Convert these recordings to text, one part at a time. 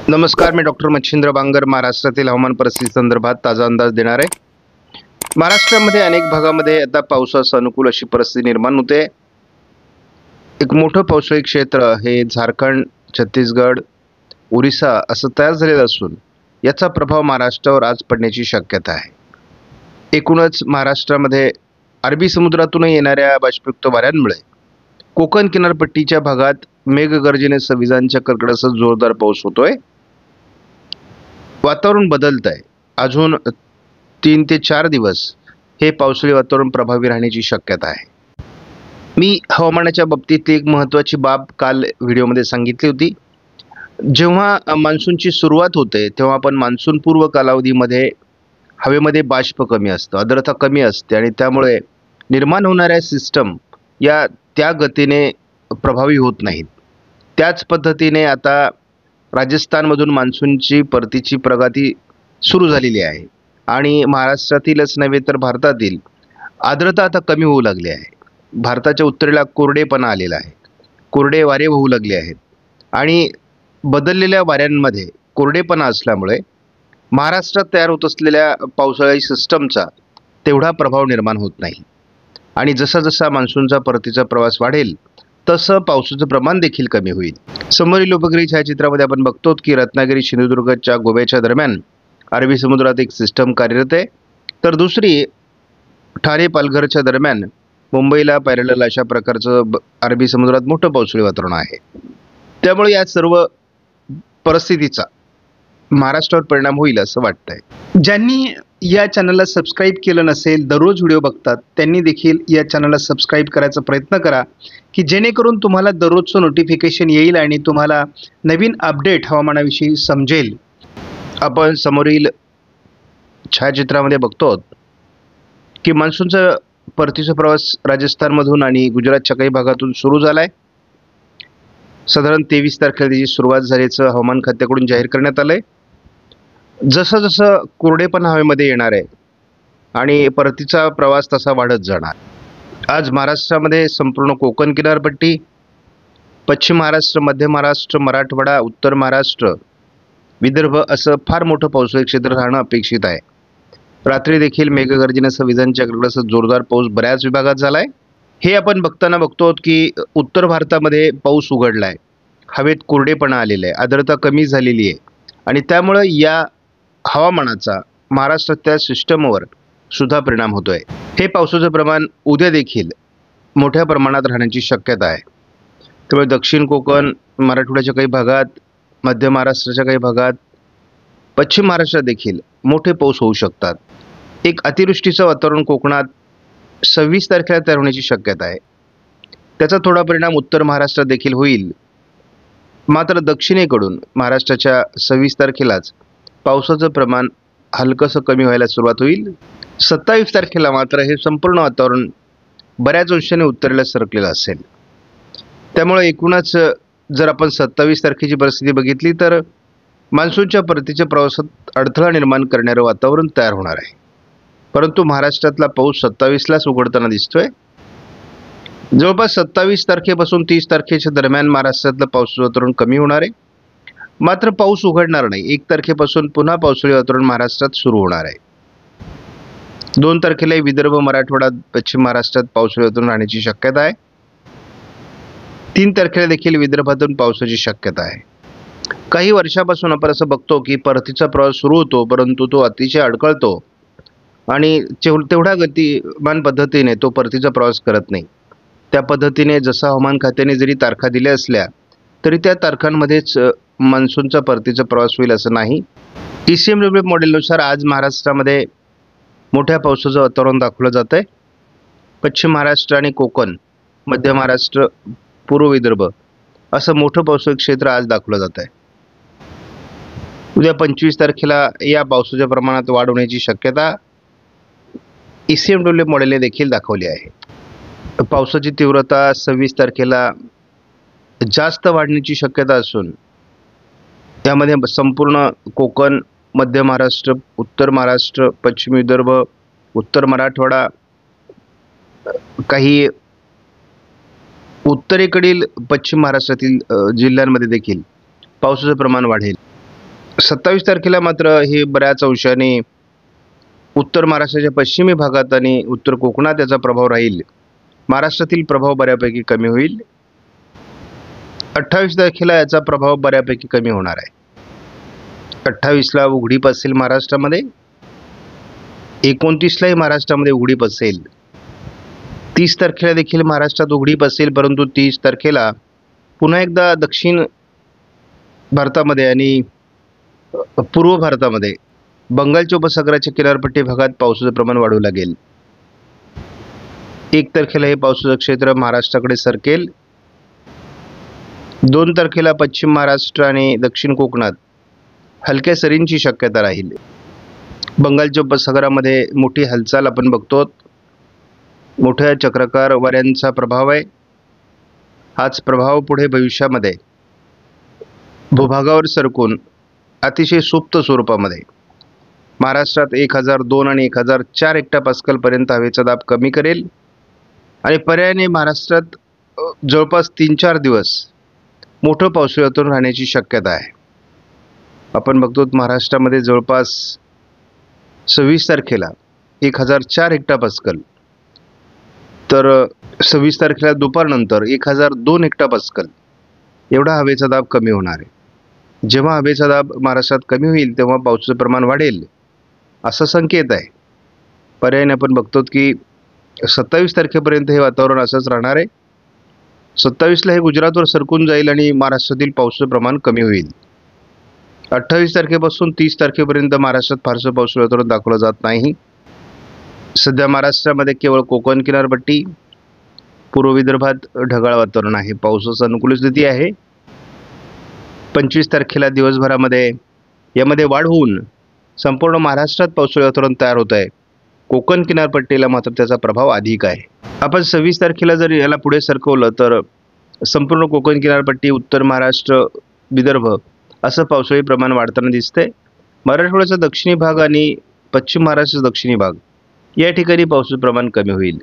नमस्कार, मी डॉक्टर मच्छिंद्र बांगर महाराष्ट्रातील हवामान परिस्थिती संदर्भात ताजा अंदाज देणार आहे। महाराष्ट्रामध्ये अनेक भागामध्ये आता पावसास अनुकूल अशी परिस्थिती निर्माण होते। एक मोठं पावसाळी क्षेत्र हे झारखंड, छत्तीसगड, ओरिसा असं तयार झालेलं असून याचा प्रभाव महाराष्ट्रावर आज पडण्याची शक्यता आहे। एकूणच महाराष्ट्रामध्ये अरबी समुद्रातून येणाऱ्या बाष्पयुक्त वाऱ्यांमुळे कोकण किनारपट्टीच्या भागात मेघगर्जनेसह विजांच्या कडकडाटासह जोरदार पाऊस होतोय। वातावरण बदलत आहे। अजून 3 ते 4 दिवस हे पावसाळी वातावरण प्रभावी राहण्याची शक्यता आहे। मी हवामानाच्या बाबतीत एक महत्त्वाची बाब काल व्हिडिओमध्ये सांगितली होती। जेव्हा मान्सूनची सुरुवात होते तेव्हा आपण मान्सून पूर्व कालावधीमध्ये हवेमध्ये बाष्प कमी असतं, आर्द्रता कमी असते आणि त्यामुळे निर्माण होणाऱ्या सिस्टम या त्या गतीने प्रभावी होत नाहीत। त्याच पद्धतीने आता राजस्थानमधून मान्सूनची परतीची प्रगती सुरू झालेली आहे आणि महाराष्ट्रातीलच नव्हे तर भारतातील आर्द्रता आता कमी होऊ लागली आहे। भारताच्या उत्तरेला कोरडेपणा आलेला आहे, कोरडे वारे वाहू लागले आहेत आणि बदललेल्या वाऱ्यांमध्ये कोरडेपणा असल्यामुळे महाराष्ट्रात तयार होत असलेल्या पावसाळी सिस्टमचा तेवढा प्रभाव निर्माण होत नाही आणि जसा जसा मान्सूनचा परतीचा प्रवास वाढेल तसं पावसाचं प्रमाण देखील कमी होईल। समोरील उपग्रही छायाचित्रामध्ये आपण बघतो की रत्नागिरी सिंधुदुर्गच्या गोव्याच्या दरम्यान अरबी समुद्रात एक सिस्टम कार्यरत आहे, तर दुसरी ठाणे पालघरच्या दरम्यान मुंबईला पॅरलल अशा प्रकारचं अरबी समुद्रात मोठं पावसाळी वातावरण आहे। त्यामुळे या सर्व परिस्थितीचा महाराष्ट्रावर परिणाम होईल असं वाटतंय। ज्यांनी या चॅनलला सबस्क्राईब केलं नसेल, दररोज व्हिडिओ बघतात, त्यांनी देखील या चॅनलला सबस्क्राईब करायचा प्रयत्न करा की जेणेकरून तुम्हाला दररोजचं नोटिफिकेशन येईल आणि तुम्हाला नवीन अपडेट हवामानाविषयी समजेल। आपण समोरील छायाचित्रामध्ये बघतो की मान्सूनचा परतीचा प्रवास राजस्थानमधून आणि गुजरातच्या काही भागातून सुरू झाला आहे। साधारण 23 तारखेला त्याची सुरुवात झाल्याचं हवामान खात्याकडून जाहीर करण्यात आलं आहे। जसं जसं कोरडेपणा हवेमध्ये येणार आहे आणि परतीचा प्रवास तसा वाढत जाणार। आज महाराष्ट्रामध्ये संपूर्ण कोकण किनारपट्टी, पश्चिम महाराष्ट्र, मध्य महाराष्ट्र, मराठवाडा, उत्तर महाराष्ट्र, विदर्भ असं फार मोठं पावसाळी क्षेत्र राहणं अपेक्षित आहे। रात्री देखील मेघगर्जनेसह विजांच्या कडकडाटासह जोरदार पाऊस बऱ्याच विभागात झाला आहे। हे आपण बघताना बघतो की उत्तर भारतामध्ये पाऊस उघडला आहे, हवेत कोरडेपणा आलेला आहे, आर्द्रता कमी झालेली आहे आणि त्यामुळे या हवामानाचा महाराष्ट्रातल्या सिस्टमवर सुद्धा परिणाम होतोय। हे पावसाचं प्रमाण उद्या देखील मोठ्या प्रमाणात राहण्याची शक्यता आहे। त्यामुळे दक्षिण कोकण, मराठवाड्याच्या काही भागात, मध्य महाराष्ट्राच्या काही भागात, पश्चिम महाराष्ट्रात देखील मोठे पाऊस होऊ शकतात। एक अतिवृष्टीचं वातावरण कोकणात 26 तारखेला तयार होण्याची शक्यता आहे। त्याचा थोडा परिणाम उत्तर महाराष्ट्रात देखील होईल। मात्र दक्षिणेकडून महाराष्ट्राच्या 26 तारखेलाच पावसाचं प्रमाण हलकंसं कमी व्हायला सुरुवात होईल। 27 तारखेला मात्र हे संपूर्ण वातावरण बऱ्याच अंशाने उत्तरेला सरकलेलं असेल। त्यामुळे एकूणच जर आपण 27 तारखेची परिस्थिती बघितली तर मान्सूनच्या परतीच्या प्रवासात अडथळा निर्माण करणारं वातावरण तयार होणार आहे, परंतु महाराष्ट्रातला पाऊस 27लाच उघडताना दिसतोय। जवळपास 27 तारखेपासून 30 तारखेच्या दरम्यान महाराष्ट्रातलं पावसाचं वातावरण कमी होणार आहे, मात्र पाऊस उघडणार नाही। 1 तारखेपासून पुन्हा पावसाळी वातावरण महाराष्ट्रात सुरू होणार आहे। 2 तारखेला विदर्भ, मराठवाडा, पश्चिम महाराष्ट्रात पावसाळी वातावरण राहण्याची शक्यता आहे। 3 तारखेला देखील विदर्भातून पावसाची शक्यता आहे। काही वर्षापासून आपण असं बघतो की परतीचा प्रवास सुरू होतो, परंतु तो अतिशय अडखळतो आणि तेवढ्या गतिमान पद्धतीने तो परतीचा प्रवास करत नाही। त्या पद्धतीने जसं हवामान खात्याने जरी तारखा दिल्या असल्या तरी त्या तारखांमध्येच मान्सूनचा परतीचा प्रवास होईल असं नाही। TCMW मॉडेलनुसार आज महाराष्ट्रामध्ये मोठ्या पावसाचं वातावरण दाखवलं जात आहे। पश्चिम महाराष्ट्र आणि कोकण, मध्य महाराष्ट्र, पूर्व विदर्भ असं मोठं पावसाळी क्षेत्र आज दाखवलं जात आहे। उद्या 25 तारखेला या पावसाच्या प्रमाणात वाढ होण्याची शक्यता ECMW मॉडेलने देखील दाखवली आहे। पावसाची तीव्रता 26 तारखेला जास्त वाढण्याची शक्यता असून यामध्ये संपूर्ण कोकण, मध्य महाराष्ट्र, उत्तर महाराष्ट्र, पश्चिम विदर्भ, उत्तर मराठवाडा, काही उत्तरेकडील पश्चिम महाराष्ट्रातील जिल्ह्यांमध्ये देखील पावसाचं प्रमाण वाढेल। 27 तारखेला मात्र हे बऱ्याच अंशाने उत्तर महाराष्ट्राच्या पश्चिमी भागात आणि उत्तर कोकणात याचा प्रभाव राहील. महाराष्ट्रातील प्रभाव बऱ्यापैकी कमी होईल. 28 तारखेला याचा प्रभाव बऱ्यापैकी कमी होणार आहे. 28ला उघडीप असेल महाराष्ट्रामध्ये, 29लाही महाराष्ट्रामध्ये उघडीप असेल, 30 तारखेला देखील महाराष्ट्रात उघडीप असेल. परंतु 30 तारखेला पुन्हा एकदा दक्षिण भारतामध्ये आणि पूर्व भारतामध्ये बंगालच्या उपसागराच्या किनारपट्टी भागात पावसाचं प्रमाण वाढू लागेल. 1 तारखेला हे पावसाचं क्षेत्र महाराष्ट्राकडे सरकेल. 2 तारखेला पश्चिम महाराष्ट्र आणि दक्षिण कोकणात हलक्या सरींची शक्यता राहील. बंगालच्या उपसागरामध्ये मोठी हालचाल आपण बघतो. मोठ्या चक्राकार वाऱ्यांचा प्रभाव आहे. हाच प्रभाव पुढे भविष्यामध्ये भूभागावर सरकून अतिशय सुप्त स्वरूपामध्ये महाराष्ट्रात 1002 आणि 1004 हेक्टोपास्कलपर्यंत हवेचा दाब कमी करेल आणि पर्यायाने महाराष्ट्रात जवळपास 3-4 दिवस मोठं पावसाळी वातावरण राहण्याची शक्यता आहे. आपण बघतो महाराष्ट्रामध्ये जवळपास 26 तारखेला 1004 हेक्टोपास्कल, तर 26 तारखेला दुपारनंतर 1002 हेक्टोपास्कल एवढा हवेचा दाब कमी होणार आहे. जेव्हा हवेचा दाब महाराष्ट्रात कमी होईल तेव्हा पावसाचं प्रमाण वाढेल असा संकेत आहे. पर्यायाने आपण बघतो की 27 तारखेपर्यंत हे वातावरण असंच राहणार आहे. 27ला हे गुजरातवर सरकून जाईल आणि महाराष्ट्रातील पावसाचं प्रमाण कमी होईल. 28 तारखेपासून 30 तारखेपर्यंत महाराष्ट्रात फारसं पावसाचं वातावरण दाखवलं जात नाही. सध्या महाराष्ट्रामध्ये केवळ कोकण किनारपट्टी, पूर्व विदर्भात ढगाळ वातावरण आहे. पावसाची अनुकूल स्थिती आहे. 25 तारखेला दिवसभरामध्ये यामध्ये वाढ होऊन संपूर्ण महाराष्ट्रात पावसाळी वातावरण तयार होत आहे. कोकण किनारपट्टीला मात्र त्याचा प्रभाव अधिक आहे. आपण 26 तारखेला जर याला पुढे सरकवलं तर संपूर्ण कोकण किनारपट्टी, उत्तर महाराष्ट्र, विदर्भ असं पावसाळी प्रमाण वाढताना दिसतंय. मराठवाड्याचा दक्षिणी भाग आणि पश्चिम महाराष्ट्राचा दक्षिणी भाग या ठिकाणी पावसाचं प्रमाण कमी होईल.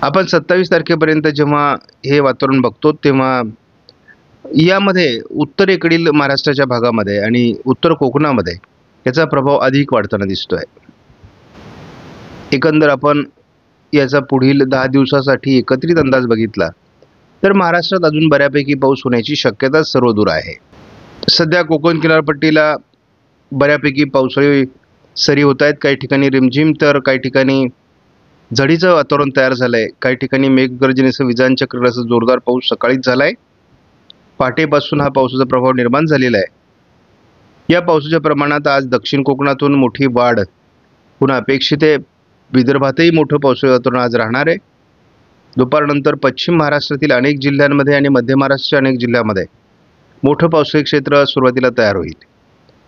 आपण 27 तारखेपर्यंत जेव्हा हे वातावरण बघतो तेव्हा यामध्ये उत्तरेकडील महाराष्ट्राच्या भागामध्ये आणि उत्तर कोकणामध्ये याचा प्रभाव अधिक वाढताना दिसतोय. एकंदर आपण याचा पुढील 10 दिवसासाठी एकत्रित अंदाज बघितला तर महाराष्ट्रात अजून बऱ्यापैकी पाऊस होण्याची शक्यता सर्वदूर आहे. सध्या कोकण किनारपट्टीला बऱ्यापैकी पावसाळी सरी होत आहेत. काही ठिकाणी रिमझिम तर काही ठिकाणी झडीचं वातावरण तयार झालं आहे. काही ठिकाणी मेघगर्जनेसह विजांच्या कडकडाटासह जोरदार पाऊस सकाळीच झाला आहे. पहाटेपासून हा पावसाचा प्रभाव निर्माण झालेला आहे. या पावसाच्या प्रमाणात आज दक्षिण कोकणातून मोठी वाढ पुन्हा अपेक्षित आहे. विदर्भातही मोठं पावसाळी वातावरण आज राहणार आहे. दुपारनंतर पश्चिम महाराष्ट्रातील अनेक जिल्ह्यांमध्ये आणि मध्य महाराष्ट्राच्या अनेक जिल्ह्यांमध्ये मोठं पावसाळी क्षेत्र सुरुवातीला तयार होईल.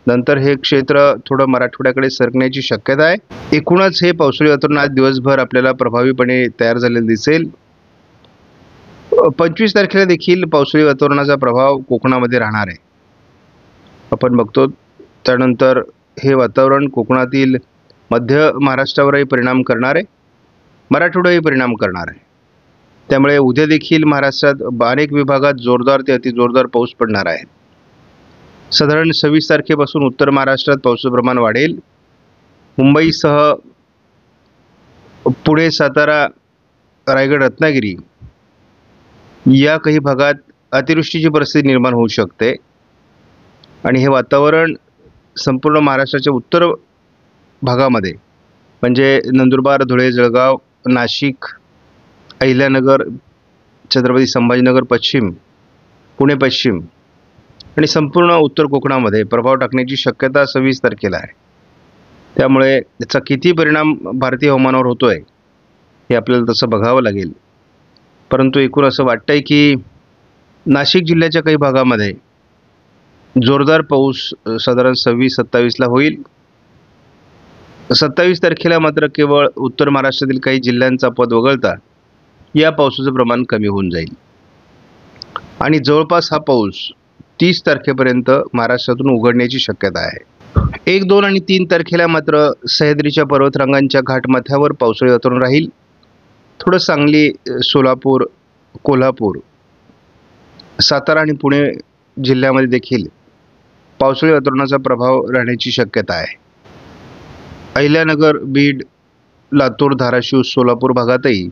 नंतर हे क्षेत्र थोडं मराठवाड्याकडे सरकण्याची शक्यता आहे. एकूणच हे पावसाळी वातावरण आज दिवसभर आपल्याला प्रभावीपणे तयार झालेलं दिसेल. 25 तारखेला देखील पावसाळी वातावरणाचा प्रभाव कोकणामध्ये राहणार आहे. आपण बघतो त्यानंतर हे वातावरण कोकणातील मध्य महाराष्ट्रावरही परिणाम करणार आहे, मराठवाड्यावरही परिणाम करणार आहे. त्यामुळे उद्या देखील महाराष्ट्रात अनेक विभागात जोरदार ते अतिजोरदार पाऊस पडणार आहे. साधारण 26 तारखेपासून उत्तर महाराष्ट्रात पावसाचं प्रमाण वाढेल. मुंबईसह पुणे, सातारा, रायगड, रत्नागिरी या काही भागात अतिवृष्टीची परिस्थिती निर्माण होऊ शकते आणि हे वातावरण संपूर्ण महाराष्ट्राच्या उत्तर भागामध्ये म्हणजे नंदुरबार, धुळे, जळगाव, नाशिक, अहिल्यानगर, छत्रपती संभाजीनगर पश्चिम, पुणे पश्चिम आणि संपूर्ण उत्तर कोकणामध्ये प्रभाव टाकण्याची शक्यता 26 तारखेला आहे. त्यामुळे याचा किती परिणाम भारतीय हवामानावर होतो आहे हे आपल्याला तसं बघावं लागेल. परंतु एकूण असं वाटतंय की नाशिक जिल्ह्याच्या काही भागामध्ये जोरदार पाऊस साधारण 26-27ला होईल. 27 तारखेला मात्र केवळ उत्तर महाराष्ट्रातील काही जिल्ह्यांचा पद वगळता या पावसाचं प्रमाण कमी होऊन जाईल आणि जवळपास हा पाऊस 30 तारखेपर्यंत महाराष्ट्रातून उघडण्याची शक्यता आहे. 1, 2 आणि 3 तारखेला मात्र सह्याद्रीच्या पर्वतरांगांच्या घाटमाथ्यावर पावसाळी वातावरण राहील. थोडं सांगली, सोलापूर, कोल्हापूर, सातारा आणि पुणे जिल्ह्यामध्ये देखील पावसाळी वातावरणाचा प्रभाव राहण्याची शक्यता आहे. अहिल्यानगर, बीड, लातूर, धाराशिव, सोलापूर भागातही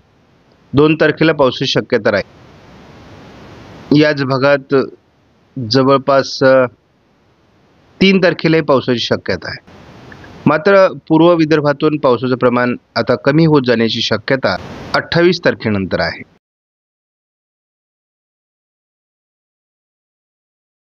2 तारखेला पावसाची शक्यता आहे. याच भागात जवळपास 3 तारखेलाही पावसाची शक्यता आहे. मात्र पूर्व विदर्भातून पावसाचं प्रमाण आता कमी होत जाण्याची शक्यता 28 तारखेनंतर आहे.